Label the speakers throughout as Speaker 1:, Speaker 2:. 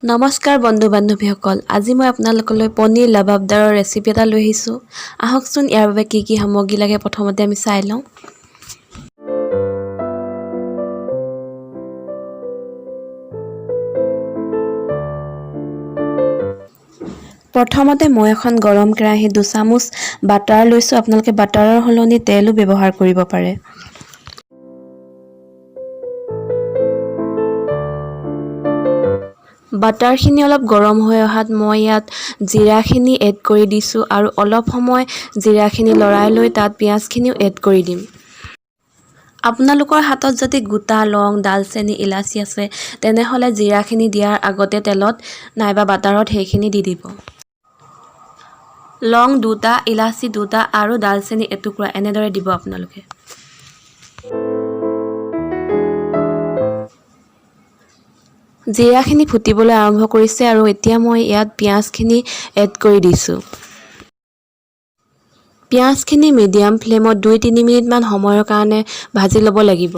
Speaker 1: নমস্কাৰ বন্ধু বান্ধৱীসকল, আজি মই আপোনালোকলৈ পনীৰ লবাবদাৰৰ ৰেচিপি এটা লৈ আহিছোঁ। আহকচোন ইয়াৰ বাবে কি কি সামগ্ৰী লাগে প্ৰথমতে আমি চাই লওঁ। প্ৰথমতে মই এখন গৰম কেৰাহীত 2 চামুচ বাটাৰ লৈছোঁ। আপোনালোকে বাটাৰৰ সলনি তেলো ব্যৱহাৰ কৰিব পাৰে। বাটাৰখিনি অলপ গৰম হৈ অহাত মই ইয়াত জিৰাখিনি এড কৰি দিছোঁ আৰু অলপ সময় জিৰাখিনি লৰাই লৈ তাত পিঁয়াজখিনিও এড কৰি দিম। আপোনালোকৰ হাতত যদি গোটা লং, দালচেনি, ইলাচি আছে তেনেহ'লে জিৰাখিনি দিয়াৰ আগতে তেলত নাইবা বাটাৰত সেইখিনি দি দিব। লং 2টা, ইলাচি 2টা আৰু দালচেনি এটুকুৰা এনেদৰে দিব আপোনালোকে। জিৰাখিনি ফুটিবলৈ আৰম্ভ কৰিছে আৰু এতিয়া মই ইয়াত পিঁয়াজখিনি এড কৰি দিছোঁ। পিঁয়াজখিনি মিডিয়াম ফ্লেমত 2-3 মিনিটমান সময়ৰ কাৰণে ভাজি ল'ব লাগিব।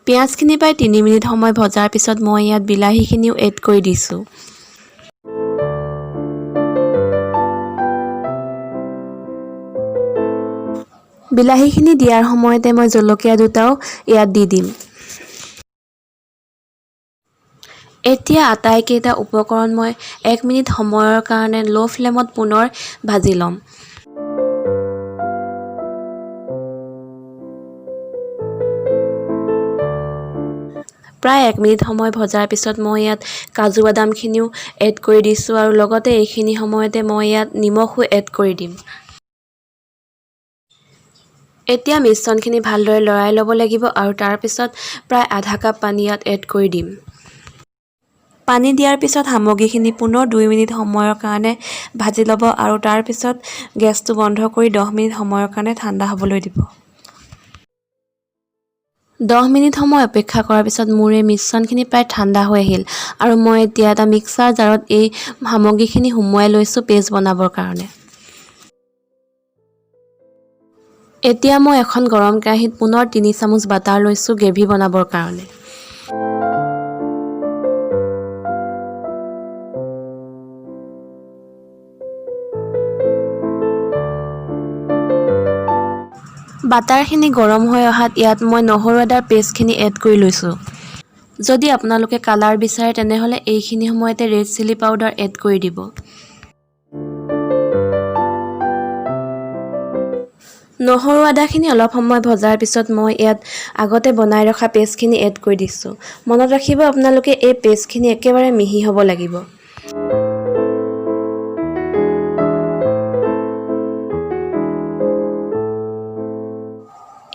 Speaker 1: পিঁয়াজখিনি প্ৰায় 3 মিনিট সময় ভজাৰ পিছত মই ইয়াত বিলাহীখিনিও এড কৰি দিছোঁ। বিলাহীখিনি দিয়াৰ সময়তে মই জলকীয়া 2টাও ইয়াত দি দিম। এতিয়া আটাইকেইটা উপকৰণ মই 1 মিনিট সময়ৰ কাৰণে ল' ফ্লেমত পুনৰ ভাজি ল'ম। প্ৰায় 1 মিনিট সময় ভজাৰ পিছত মই ইয়াত কাজু বাদামখিনিও এড কৰি দিছোঁ আৰু লগতে এইখিনি সময়তে মই ইয়াত নিমখো এড কৰি দিম। এতিয়া মিশ্ৰণখিনি ভালদৰে লৰাই ল'ব লাগিব আৰু তাৰ পিছত প্ৰায় আধা কাপ পানী ইয়াত এড কৰি দিম। পানী দিয়াৰ পিছত সামগ্ৰীখিনি পুনৰ 2 মিনিট সময়ৰ কাৰণে ভাজি ল'ব আৰু তাৰ পিছত গেছটো বন্ধ কৰি 10 মিনিট সময়ৰ কাৰণে ঠাণ্ডা হ'বলৈ দিব। 10 মিনিট সময় অপেক্ষা কৰাৰ পিছত মোৰ এই মিশ্ৰণখিনি প্ৰায় ঠাণ্ডা হৈ আহিল আৰু মই এতিয়া এটা মিক্সাৰ জাৰত এই সামগ্ৰীখিনি সুমুৱাই লৈছোঁ পেষ্ট বনাবৰ কাৰণে। এতিয়া মই এখন গৰম কেৰাহীত পুনৰ 3 চামুচ বাটাৰ লৈছোঁ গ্ৰেভি বনাবৰ কাৰণে। বাটাৰখিনি গৰম হৈ অহাত ইয়াত মই নহৰু আদাৰ পেষ্টখিনি এড কৰি লৈছোঁ। যদি আপোনালোকে কালাৰ বিচাৰে তেনেহ'লে এইখিনি সময়তে ৰেড চিলি পাউডাৰ এড কৰি দিব। নহৰু আদাখিনি অলপ সময় ভজাৰ পিছত মই ইয়াত আগতে বনাই ৰখা পেষ্টখিনি এড কৰি দিছোঁ। মনত ৰাখিব আপোনালোকে এই পেষ্টখিনি একেবাৰে মিহি হ'ব লাগিব।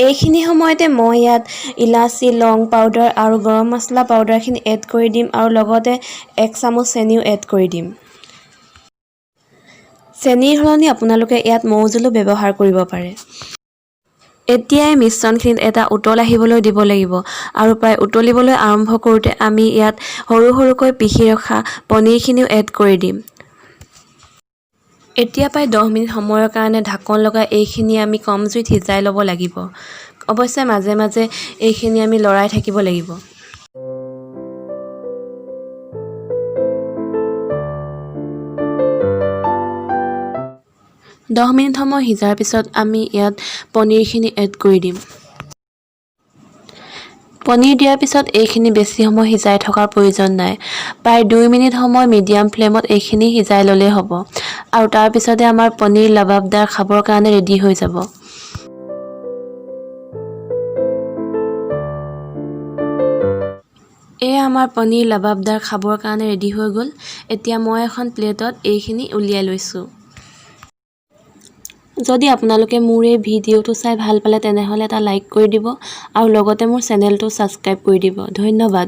Speaker 1: এইখিনি সময়তে মই ইয়াত ইলাচি, লং পাউডাৰ আৰু গৰম মছলা পাউডাৰখিনি এড কৰি দিম আৰু লগতে 1 চামুচ চেনিও এড কৰি দিম। চেনিৰ সলনি আপোনালোকে ইয়াত মৌ জোলো ব্যৱহাৰ কৰিব পাৰে। এতিয়া এই মিশ্ৰণখিনিত এটা উতল আহিবলৈ দিব লাগিব আৰু প্ৰায় উতলিবলৈ আৰম্ভ কৰোঁতে আমি ইয়াত সৰু সৰুকৈ পিহি ৰখা পনীৰখিনিও এড কৰি দিম। এতিয়া প্ৰায় 10 মিনিট সময়ৰ কাৰণে ঢাকন লগাই এইখিনি আমি কম জুইত সিজাই ল'ব লাগিব। অৱশ্যে মাজে মাজে এইখিনি আমি লৰাই থাকিব লাগিব। দহ মিনিট সময় সিজাৰ পিছত আমি ইয়াত পনীৰখিনি এড কৰি দিম। পনীৰ দিয়াৰ পিছত এইখিনি বেছি সময় সিজাই থকাৰ প্ৰয়োজন নাই। প্ৰায় 2 মিনিট সময় মিডিয়াম ফ্লেমত এইখিনি সিজাই ল'লেই হ'ব আৰু তাৰ পিছতে আমাৰ পনীৰ লবাবদাৰ খাবৰ কাৰণে ৰেডি হৈ যাব। এয়া আমাৰ পনীৰ লবাবদাৰ খাবৰ কাৰণে ৰেডি হৈ গ'ল। এতিয়া মই এখন প্লেটত এইখিনি উলিয়াই লৈছোঁ। যদি আপোনালোকে মোৰ এই ভিডিঅ'টো চাই ভাল পালে তেনেহ'লে এটা লাইক কৰি দিব আৰু লগতে মোৰ চেনেলটো ছাবস্ক্ৰাইব কৰি দিব। ধন্যবাদ।